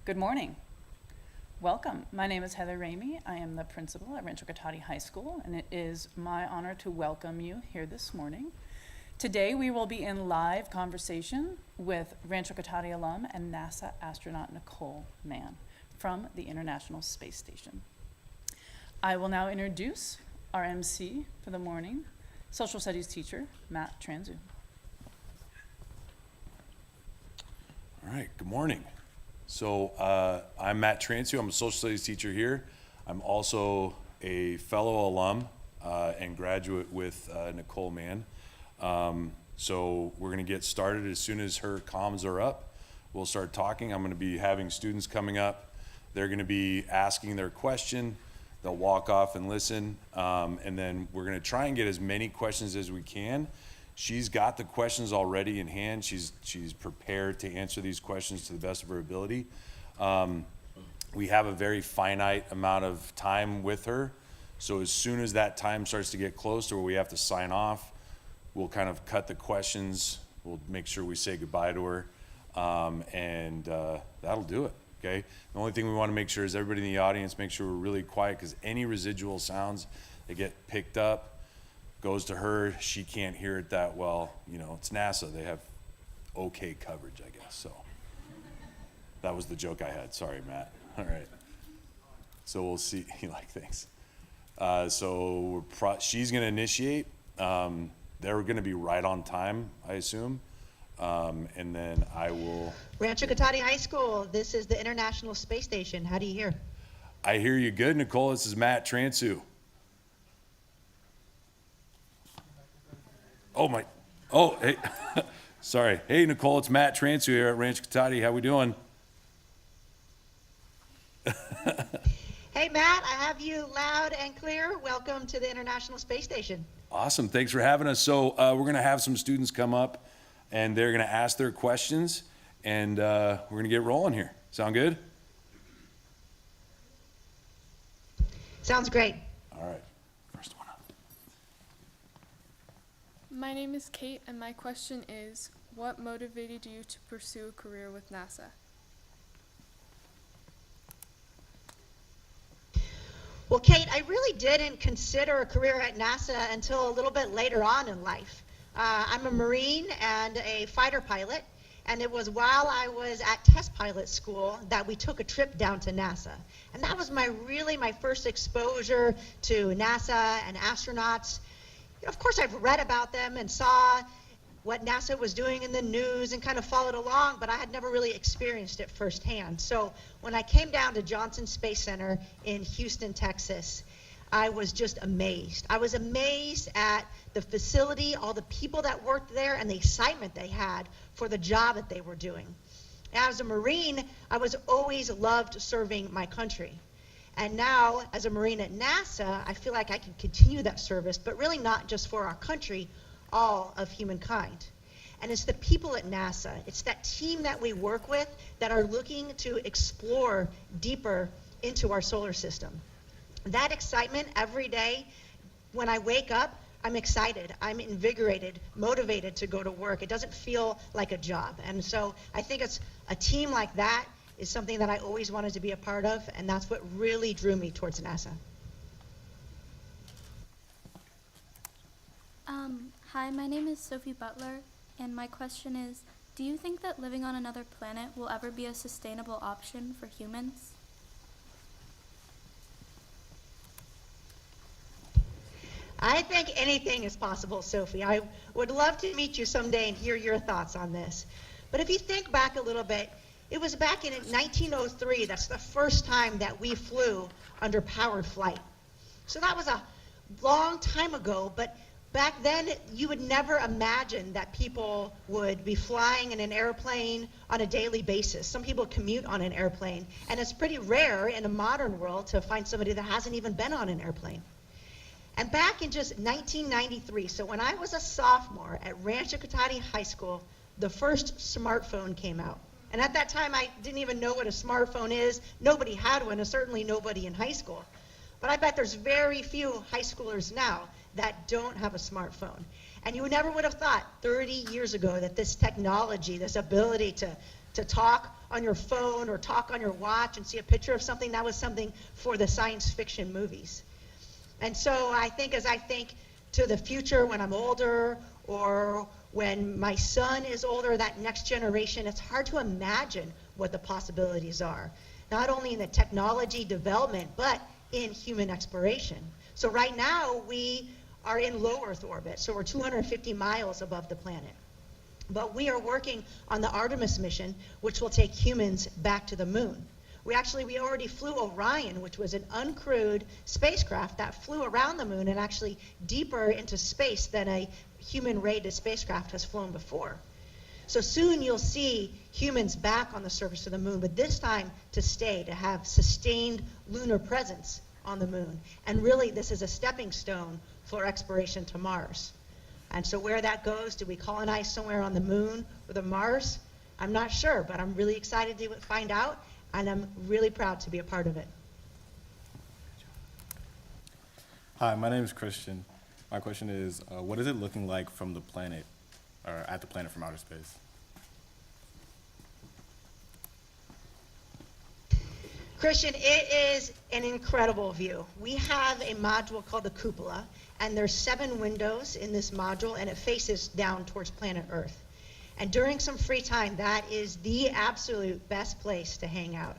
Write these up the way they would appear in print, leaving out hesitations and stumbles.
Good morning. Welcome. My name is Heather Ramey. I am the principal at Rancho Cotate High School, and it is my honor to welcome you here this morning. Today we will be in live conversation with Rancho Cotate alum and NASA astronaut Nicole Mann from the International Space Station. I will now introduce our MC for the morning, social studies teacher, Matt Transu. All right, good morning. So I'm Matt Transu. I'm a social studies teacher here. I'm also a fellow alum and graduate with Nicole Mann. So we're going to get started as soon as her comms are up. We'll start talking. I'm going to be having students coming up. They're going to be asking their question. They'll walk off and listen. And then we're going to try and get as many questions as we can. She's got the questions already in hand. She's prepared to answer these questions to the best of her ability. We have a very finite amount of time with her. So as soon as that time starts to get close to where we have to sign off, we'll kind of cut the questions. We'll make sure we say goodbye to her. And that'll do it, okay? The only thing we want to make sure is everybody in the audience, make sure we're really quiet, because any residual sounds that get picked up goes to her. She can't hear it that well. You know, it's NASA. They have okay coverage, I guess. So that was the joke I had. Sorry, Matt. All right. So we'll see. Thanks. So she's going to initiate. They're going to be right on time, I assume. And then I will. Rancho Cotate High School. This is the International Space Station. How do you hear? I hear you good, Nicole. This is Matt Transu. Hey, sorry. Hey, Nicole, it's Matt Transu here at Rancho Cotate. How we doing? Hey, Matt, I have you loud and clear. Welcome to the International Space Station. Awesome. Thanks for having us. So we're going to have some students come up, and they're going to ask their questions, and we're going to get rolling here. Sound good? Sounds great. All right. First one up. My name is Kate, and my question is, what motivated you to pursue a career with NASA? Well, Kate, I really didn't consider a career at NASA until a little bit later on in life. I'm a Marine and a fighter pilot, and it was while I was at test pilot school that we took a trip down to NASA. And that was my first exposure to NASA and astronauts. Of course, I've read about them and saw what NASA was doing in the news and kind of followed along, but I had never really experienced it firsthand. So when I came down to Johnson Space Center in Houston, Texas, I was just amazed. I was amazed at the facility, all the people that worked there, and the excitement they had for the job that they were doing. As a Marine, I was always loved serving my country. And now, as a Marine at NASA, I feel like I can continue that service, but really not just for our country, all of humankind. And it's the people at NASA, it's that team that we work with that are looking to explore deeper into our solar system. That excitement every day, when I wake up, I'm excited, I'm invigorated, motivated to go to work. It doesn't feel like a job. And so I think it's a team like that is something that I always wanted to be a part of, and that's what really drew me towards NASA. Hi, my name is Sophie Butler, and my question is, do you think that living on another planet will ever be a sustainable option for humans? I think anything is possible, Sophie. I would love to meet you someday and hear your thoughts on this. But if you think back a little bit, it was back in 1903, that's the first time that we flew under powered flight. So that was a long time ago, but back then you would never imagine that people would be flying in an airplane on a daily basis. Some people commute on an airplane, and it's pretty rare in a modern world to find somebody that hasn't even been on an airplane. And back in just 1993, so when I was a sophomore at Rancho Cotate High School, the first smartphone came out. And at that time, I didn't even know what a smartphone is. Nobody had one, and certainly nobody in high school. But I bet there's very few high schoolers now that don't have a smartphone. And you never would have thought 30 years ago that this technology, this ability to talk on your phone or talk on your watch and see a picture of something, that was something for the science fiction movies. And so I think as I think to the future when I'm older, or when my son is older, that next generation, it's hard to imagine what the possibilities are, not only in the technology development, but in human exploration. So right now, we are in low Earth orbit, so we're 250 miles above the planet. But we are working on the Artemis mission, which will take humans back to the moon. We already flew Orion, which was an uncrewed spacecraft that flew around the moon and actually deeper into space than a human-rated spacecraft has flown before. So soon you'll see humans back on the surface of the moon, but this time to stay, to have sustained lunar presence on the moon. And really, this is a stepping stone for exploration to Mars. And so where that goes, do we colonize somewhere on the moon or the Mars? I'm not sure, but I'm really excited to find out, and I'm really proud to be a part of it. Hi, my name is Christian. My question is, what is it looking like from the planet, or at the planet from outer space? Christian, it is an incredible view. We have a module called the cupola, and there's 7 windows in this module, and it faces down towards planet Earth. And during some free time, that is the absolute best place to hang out.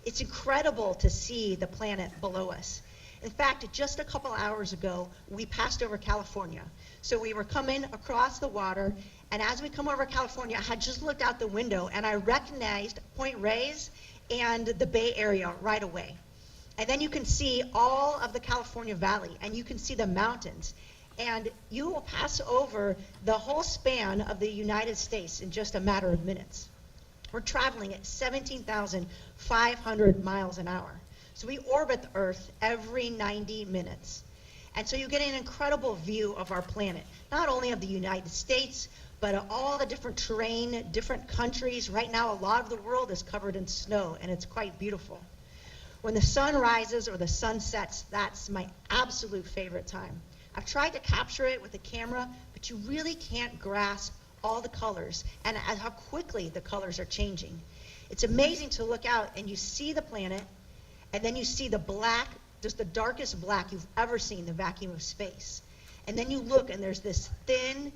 It's incredible to see the planet below us. In fact, just a couple hours ago, we passed over California. So we were coming across the water, and as we come over California, I had just looked out the window, and I recognized Point Reyes and the Bay Area right away. And then you can see all of the California Valley, and you can see the mountains. And you will pass over the whole span of the United States in just a matter of minutes. We're traveling at 17,500 miles an hour. So we orbit the Earth every 90 minutes. And so you get an incredible view of our planet, not only of the United States, but of all the different terrain, different countries. Right now, a lot of the world is covered in snow, and it's quite beautiful. When the sun rises or the sun sets, that's my absolute favorite time. I've tried to capture it with a camera, but you really can't grasp all the colors and how quickly the colors are changing. It's amazing to look out and you see the planet, and then you see the black, just the darkest black you've ever seen, the vacuum of space. And then you look and there's this thin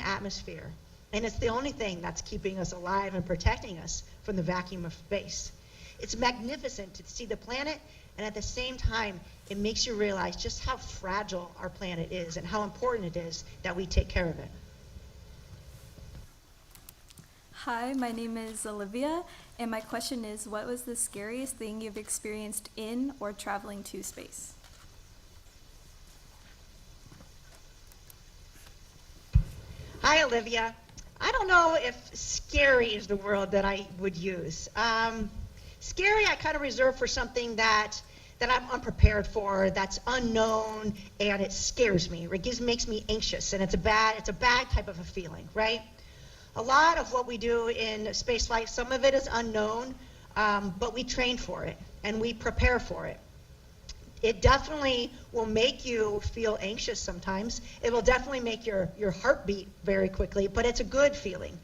atmosphere. And it's the only thing that's keeping us alive and protecting us from the vacuum of space. It's magnificent to see the planet, and at the same time, it makes you realize just how fragile our planet is and how important it is that we take care of it. Hi, my name is Olivia, and my question is, what was the scariest thing you've experienced in or traveling to space? Hi, Olivia. I don't know if scary is the word that I would use. Scary I kind of reserve for something that I'm unprepared for, that's unknown, and it scares me. It makes me anxious, and it's a bad type of a feeling, right? A lot of what we do in spaceflight, some of it is unknown, but we train for it, and we prepare for it. It definitely will make you feel anxious sometimes. It will definitely make your heart beat very quickly, but it's a good feeling.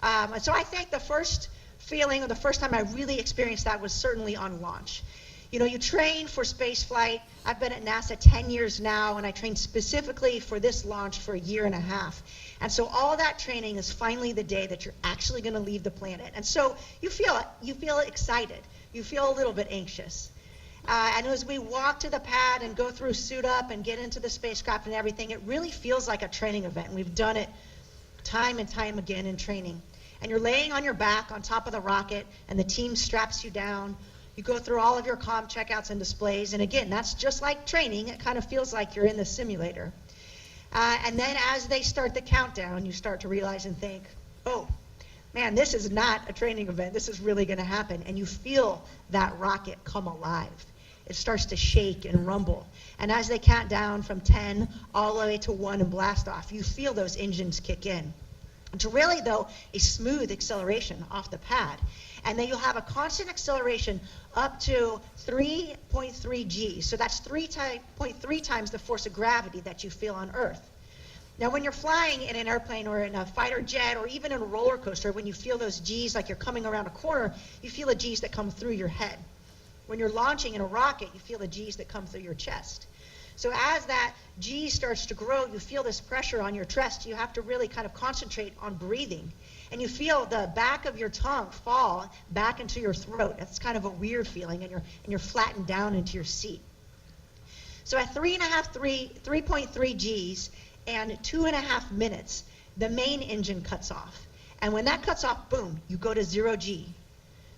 And so I think the first feeling, or the first time I really experienced that, was certainly on launch. You know, you train for space flight. I've been at NASA 10 years now, and I trained specifically for this launch for a year and a half. And so all that training is finally the day that you're actually going to leave the planet. And so you feel excited. You feel a little bit anxious. And as we walk to the pad and go through suit up and get into the spacecraft and everything, it really feels like a training event. And we've done it time and time again in training. And you're laying on your back on top of the rocket, and the team straps you down. You go through all of your comm checkouts and displays, and again, that's just like training. It kind of feels like you're in the simulator. And then as they start the countdown, you start to realize and think, oh, man, this is not a training event. This is really going to happen. And you feel that rocket come alive. It starts to shake and rumble. And as they count down from 10 all the way to 1 and blast off, you feel those engines kick in. It's really, though, a smooth acceleration off the pad. And then you'll have a constant acceleration up to 3.3 G. So that's 3.3 times the force of gravity that you feel on Earth. Now, when you're flying in an airplane or in a fighter jet or even in a roller coaster, when you feel those G's like you're coming around a corner, you feel the G's that come through your head. When you're launching in a rocket, you feel the G's that come through your chest. So as that G starts to grow, you feel this pressure on your chest. You have to really kind of concentrate on breathing. And you feel the back of your tongue fall back into your throat. That's kind of a weird feeling, and you're flattened down into your seat. So at 3.3 Gs and 2.5 minutes, the main engine cuts off. And when that cuts off, boom, you go to 0 G.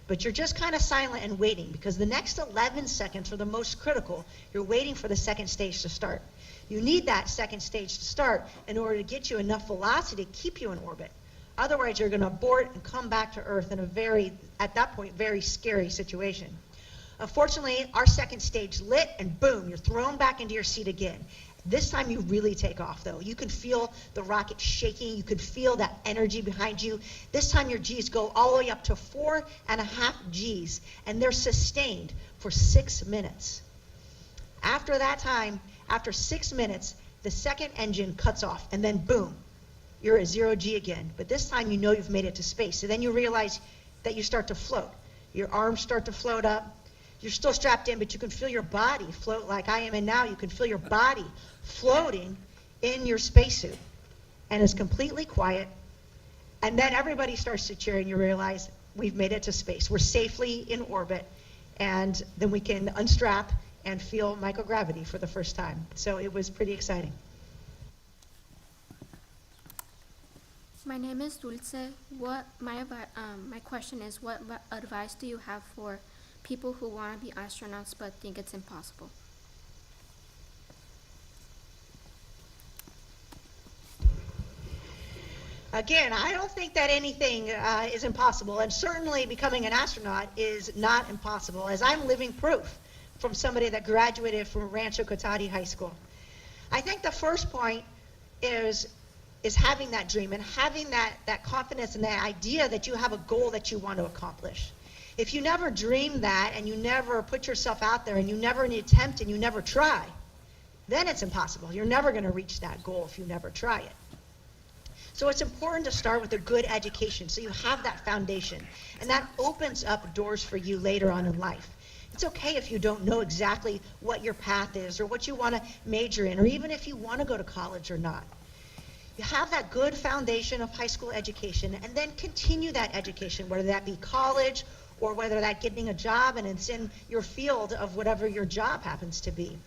But you're just kind of silent and waiting, because the next 11 seconds are the most critical. You're waiting for the second stage to start. You need that second stage to start in order to get you enough velocity to keep you in orbit. Otherwise, you're going to abort and come back to Earth in a at that point, very scary situation. Unfortunately, our second stage lit, and boom, you're thrown back into your seat again. This time you really take off, though. You can feel the rocket shaking. You can feel that energy behind you. This time your G's go all the way up to 4.5 G's, and they're sustained for 6 minutes. After that time, after 6 minutes, the second engine cuts off, and then boom, you're at 0 G again. But this time you know you've made it to space. So then you realize that you start to float. Your arms start to float up. You're still strapped in, but you can feel your body float like I am in now. You can feel your body floating in your spacesuit. And it's completely quiet. And then everybody starts to cheer, and you realize we've made it to space. We're safely in orbit. And then we can unstrap and feel microgravity for the first time. So it was pretty exciting. My name is Dulce. My question is, what advice do you have for people who want to be astronauts but think it's impossible? Again, I don't think that anything is impossible, and certainly becoming an astronaut is not impossible, as I'm living proof from somebody that graduated from Rancho Cotate High School. I think the first point is having that dream and having that confidence and that idea that you have a goal that you want to accomplish. If you never dream that, and you never put yourself out there, and you never attempt, and you never try, then it's impossible. You're never going to reach that goal if you never try it. So it's important to start with a good education so you have that foundation, and that opens up doors for you later on in life. It's okay if you don't know exactly what your path is or what you want to major in, or even if you want to go to college or not. You have that good foundation of high school education, and then continue that education, whether that be college or whether that getting a job and it's in your field of whatever your job happens to be.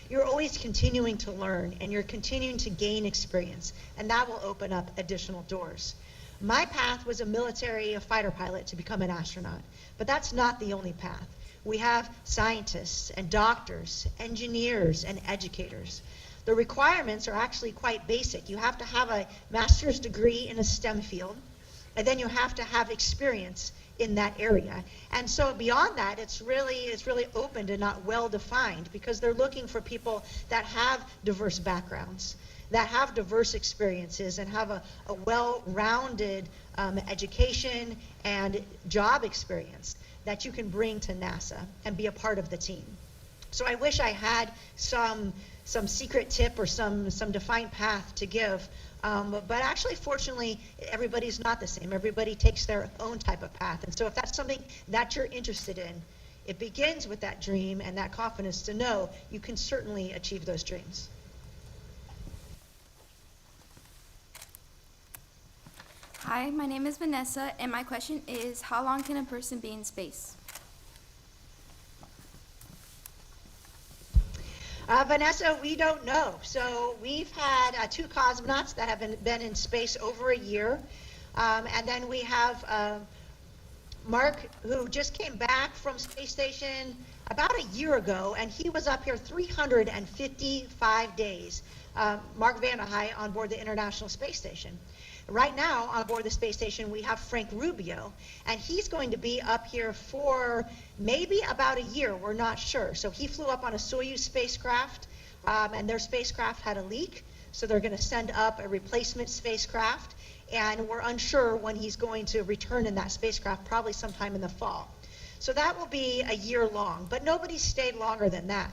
You're always continuing to learn, and you're continuing to gain experience, and that will open up additional doors. My path was a fighter pilot to become an astronaut, but that's not the only path. We have scientists and doctors, engineers and educators. The requirements are actually quite basic. You have to have a master's degree in a STEM field, and then you have to have experience in that area. And so beyond that, it's really open and not well defined, because they're looking for people that have diverse backgrounds, that have diverse experiences, and have a well-rounded education and job experience that you can bring to NASA and be a part of the team. So I wish I had some secret tip or some defined path to give. But actually, fortunately, everybody's not the same. Everybody takes their own type of path. And so if that's something that you're interested in, it begins with that dream and that confidence to know you can certainly achieve those dreams. Hi, my name is Vanessa, and my question is, how long can a person be in space? Vanessa, we don't know. So we've had 2 cosmonauts that have been in space over a year. And then we have Mark, who just came back from space station about a year ago, and he was up here 355 days. Mark Vanderhei on board the International Space Station. Right now, on board the space station, we have Frank Rubio, and he's going to be up here for maybe about a year. We're not sure. So he flew up on a Soyuz spacecraft, and their spacecraft had a leak, so they're going to send up a replacement spacecraft, and we're unsure when he's going to return in that spacecraft, probably sometime in the fall. So that will be a year long, but nobody stayed longer than that.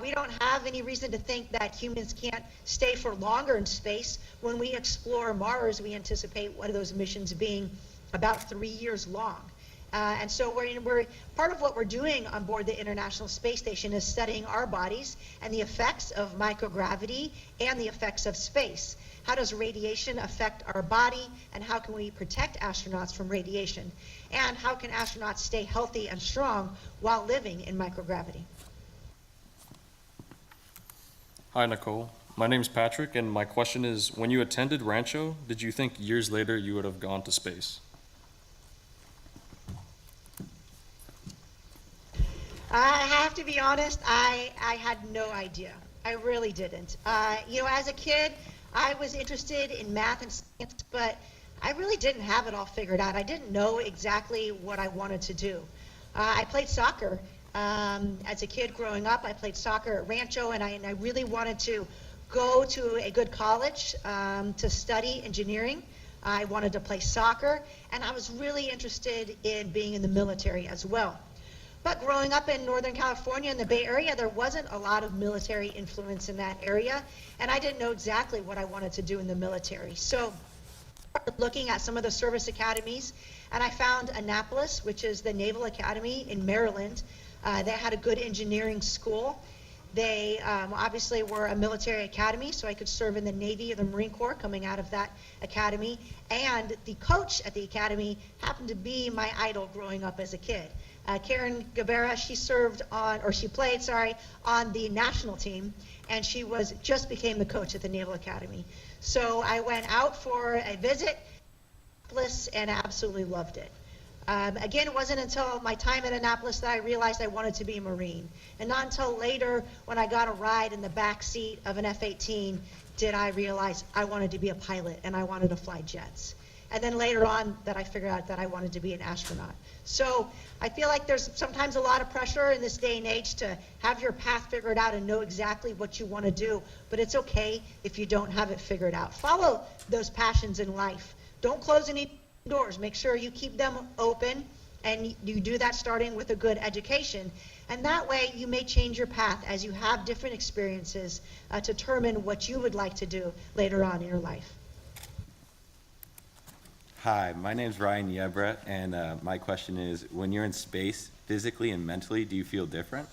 We don't have any reason to think that humans can't stay for longer in space. When we explore Mars, we anticipate one of those missions being about 3 years long. And so we're part of what we're doing on board the International Space Station is studying our bodies and the effects of microgravity and the effects of space. How does radiation affect our body, and how can we protect astronauts from radiation? And how can astronauts stay healthy and strong while living in microgravity? Hi, Nicole. My name's Patrick, and my question is, when you attended Rancho, did you think years later you would have gone to space? I have to be honest, I had no idea. I really didn't. As a kid, I was interested in math and science, but I really didn't have it all figured out. I didn't know exactly what I wanted to do. I played soccer. As a kid growing up, I played soccer at Rancho, and I really wanted to go to a good college to study engineering. I wanted to play soccer, and I was really interested in being in the military as well. But growing up in Northern California in the Bay Area, there wasn't a lot of military influence in that area, and I didn't know exactly what I wanted to do in the military. So I started looking at some of the service academies, and I found Annapolis, which is the Naval Academy in Maryland. They had a good engineering school. They obviously were a military academy, so I could serve in the Navy or the Marine Corps coming out of that academy. And the coach at the academy happened to be my idol growing up as a kid. Karen Guevara, she played on the national team, and she just became the coach at the Naval Academy. So I went out for a visit, and absolutely loved it. Again, it wasn't until my time at Annapolis that I realized I wanted to be a Marine. And not until later, when I got a ride in the back seat of an F-18, did I realize I wanted to be a pilot and I wanted to fly jets. And then later on that I figured out that I wanted to be an astronaut. So I feel like there's sometimes a lot of pressure in this day and age to have your path figured out and know exactly what you want to do. But it's okay if you don't have it figured out. Follow those passions in life. Don't close any doors. Make sure you keep them open, and you do that starting with a good education. And that way you may change your path as you have different experiences to determine what you would like to do later on in your life. Hi, my name's Ryan Yebra, and my question is, when you're in space, physically and mentally, do you feel different?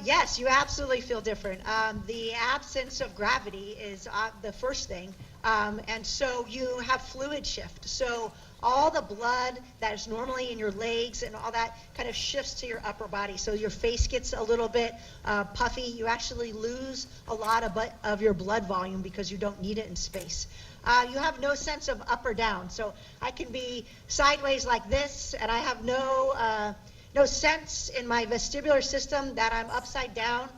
Yes, you absolutely feel different. The absence of gravity is the first thing, and so you have fluid shift. So all the blood that is normally in your legs and all that kind of shifts to your upper body. So your face gets a little bit puffy. You actually lose a lot of your blood volume because you don't need it in space. You have no sense of up or down. So I can be sideways like this, and I have no sense in my vestibular system that I'm upside down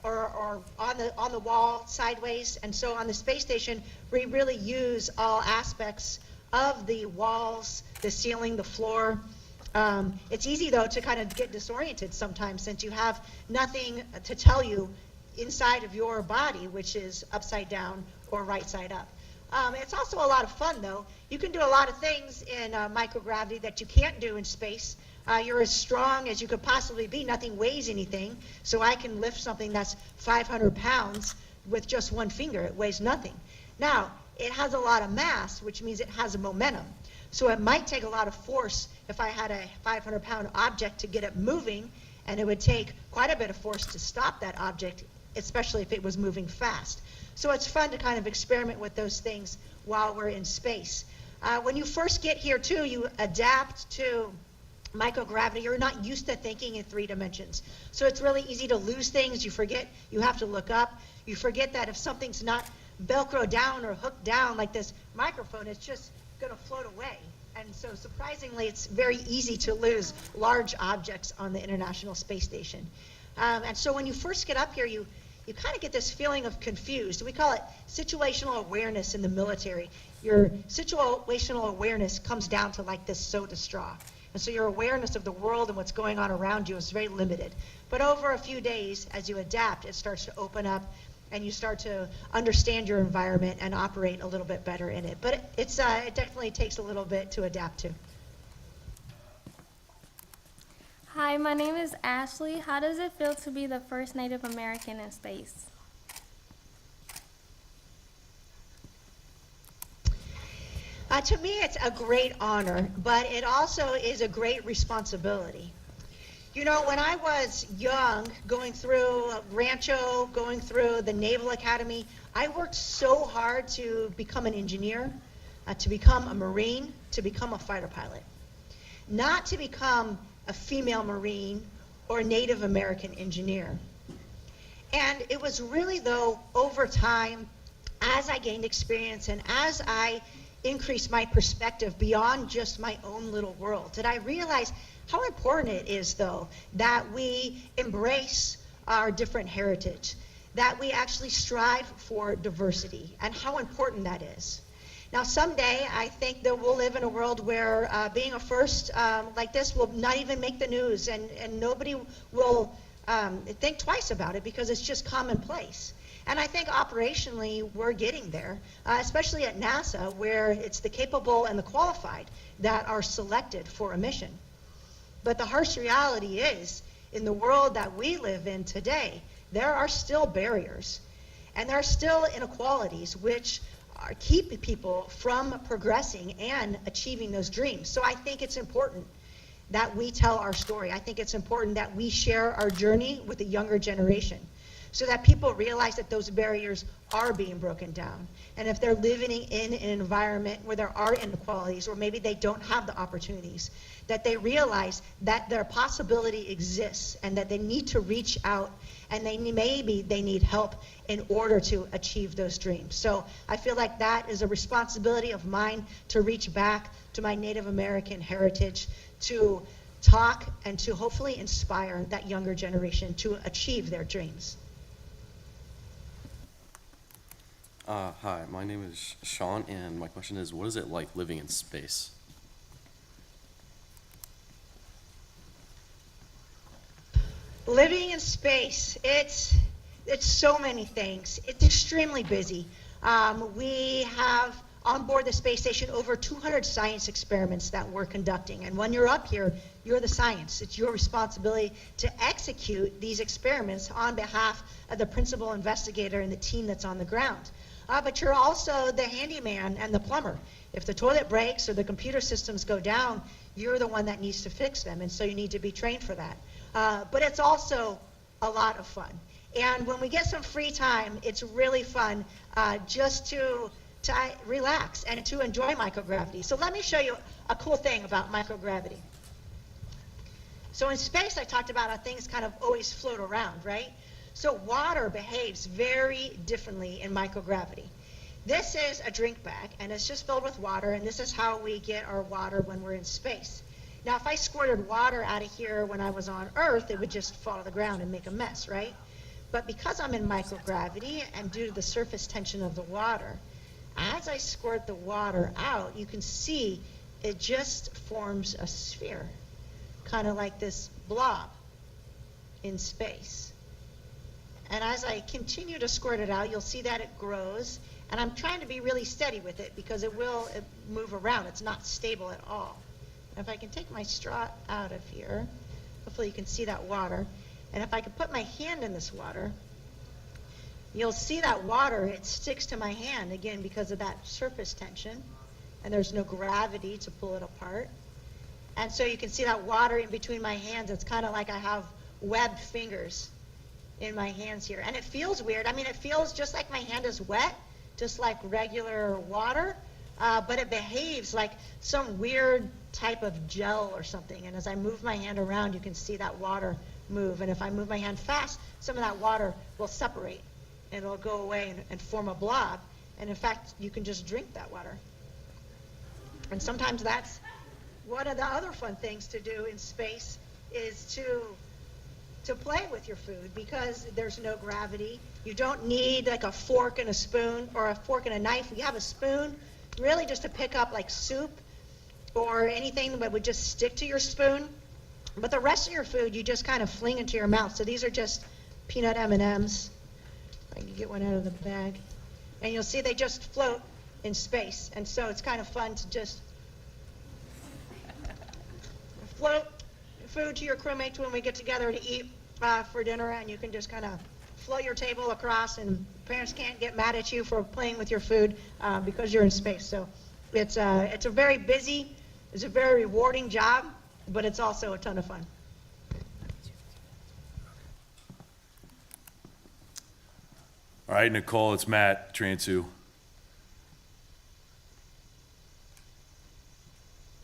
or on the wall sideways. And so on the space station, we really use all aspects of the walls, the ceiling, the floor. It's easy though to kind of get disoriented sometimes since you have nothing to tell you inside of your body, which is upside down or right side up. It's also a lot of fun though. You can do a lot of things in microgravity that you can't do in space. You're as strong as you could possibly be. Nothing weighs anything. So I can lift something that's 500 pounds with just one finger. It weighs nothing. Now, it has a lot of mass, which means it has a momentum. So it might take a lot of force if I had a 500-pound object to get it moving, and it would take quite a bit of force to stop that object, especially if it was moving fast. So it's fun to kind of experiment with those things while we're in space. When you first get here, too, you adapt to microgravity. You're not used to thinking in 3 dimensions. So it's really easy to lose things. You forget you have to look up. You forget that if something's not Velcro down or hooked down like this microphone, it's just going to float away. And so surprisingly, it's very easy to lose large objects on the International Space Station. And so when you first get up here, you kind of get this feeling of confused. We call it situational awareness in the military. Your situational awareness comes down to like this soda straw. And so your awareness of the world and what's going on around you is very limited. But over a few days, as you adapt, it starts to open up and you start to understand your environment and operate a little bit better in it. But it definitely takes a little bit to adapt to. Hi, my name is Ashley. How does it feel to be the first Native American in space? To me, it's a great honor, but it also is a great responsibility. You know, when I was young, going through Rancho, going through the Naval Academy, I worked so hard to become an engineer, to become a Marine, to become a fighter pilot. Not to become a female Marine or a Native American engineer. And it was really, though, over time, as I gained experience and as I increased my perspective beyond just my own little world, did I realize how important it is, though, that we embrace our different heritage, that we actually strive for diversity, and how important that is. Now, someday, I think that we'll live in a world where being a first like this will not even make the news, and nobody will think twice about it because it's just commonplace. And I think operationally, we're getting there, especially at NASA, where it's the capable and the qualified that are selected for a mission. But the harsh reality is, in the world that we live in today, there are still barriers, and there are still inequalities which keep people from progressing and achieving those dreams. So I think it's important that we tell our story. I think it's important that we share our journey with the younger generation, so that people realize that those barriers are being broken down. And if they're living in an environment where there are inequalities, or maybe they don't have the opportunities, that they realize that their possibility exists and that they need to reach out, and maybe they need help in order to achieve those dreams. So I feel like that is a responsibility of mine, to reach back to my Native American heritage, to talk and to hopefully inspire that younger generation to achieve their dreams. Hi, my name is Sean, and my question is, what is it like living in space? Living in space, it's so many things. It's extremely busy. We have on board the space station over 200 science experiments that we're conducting. And when you're up here, you're the science. It's your responsibility to execute these experiments on behalf of the principal investigator and the team that's on the ground. But you're also the handyman and the plumber. If the toilet breaks or the computer systems go down, you're the one that needs to fix them, and so you need to be trained for that. But it's also a lot of fun. And when we get some free time, it's really fun just to relax and to enjoy microgravity. So let me show you a cool thing about microgravity. So in space, I talked about how things kind of always float around, right? So water behaves very differently in microgravity. This is a drink bag, and it's just filled with water, and this is how we get our water when we're in space. Now, if I squirted water out of here when I was on Earth, it would just fall to the ground and make a mess, right? But because I'm in microgravity, and due to the surface tension of the water, as I squirt the water out, you can see it just forms a sphere, kind of like this blob in space. And as I continue to squirt it out, you'll see that it grows. And I'm trying to be really steady with it because it will move around. It's not stable at all. And if I can take my straw out of here, hopefully you can see that water. And if I can put my hand in this water, you'll see that water, it sticks to my hand, again, because of that surface tension. And there's no gravity to pull it apart. And so you can see that water in between my hands. It's kind of like I have webbed fingers in my hands here. And it feels weird. I mean, it feels just like my hand is wet, just like regular water, but it behaves like some weird type of gel or something. And as I move my hand around, you can see that water move. And if I move my hand fast, some of that water will separate and it'll go away and form a blob. And in fact, you can just drink that water. And sometimes that's one of the other fun things to do in space, is to play with your food, because there's no gravity. You don't need like a fork and a spoon or a fork and a knife. You have a spoon really just to pick up like soup or anything that would just stick to your spoon. But the rest of your food, you just kind of fling into your mouth. So these are just peanut M&Ms. I can get one out of the bag. And you'll see they just float in space. And so it's kind of fun to just food to your crewmates when we get together to eat for dinner, and you can just kind of float your table across, and parents can't get mad at you for playing with your food because you're in space. So it's a very busy, it's a very rewarding job, but it's also a ton of fun. All right, Nicole, it's Matt Transu.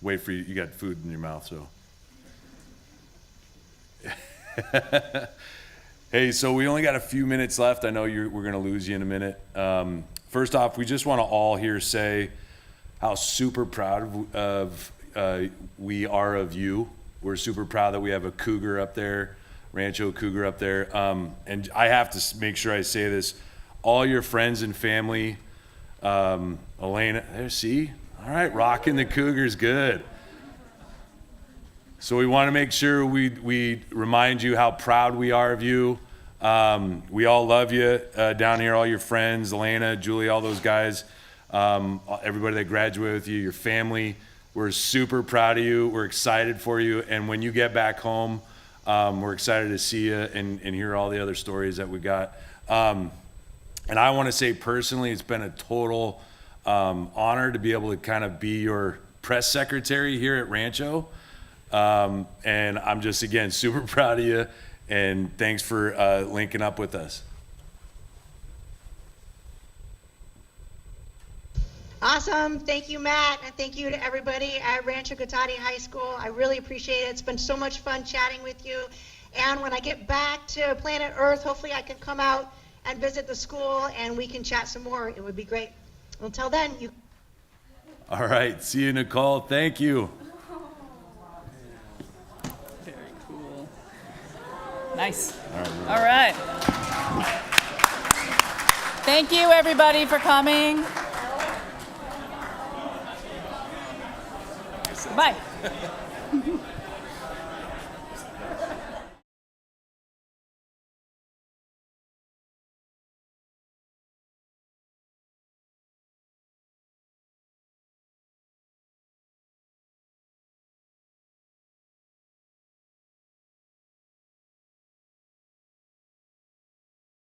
Wait for you. You got food in your mouth, so. Hey, so we only got a few minutes left. I know we're going to lose you in a minute. First off, we just want to all here say how super proud of we are of you. We're super proud that we have a cougar up there, Rancho cougar up there. And I have to make sure I say this. All your friends and family, Elena, there, see? All right, rocking the Cougars, good. So we want to make sure we remind you how proud we are of you. We all love you down here, all your friends, Elena, Julie, all those guys, everybody that graduated with you, your family. We're super proud of you. We're excited for you. And when you get back home, we're excited to see you and hear all the other stories that we got. And I want to say personally, it's been a total honor to be able to kind of be your press secretary here at Rancho. And I'm just, again, super proud of you. And thanks for linking up with us. Awesome. Thank you, Matt, and thank you to everybody at Rancho Cotate High School. I really appreciate it. It's been so much fun chatting with you. And when I get back to planet Earth, hopefully I can come out and visit the school and we can chat some more. It would be great. Until then, you. All right. See you, Nicole. Thank you. Very cool. Nice. All right. Thank you, everybody, for coming. Bye.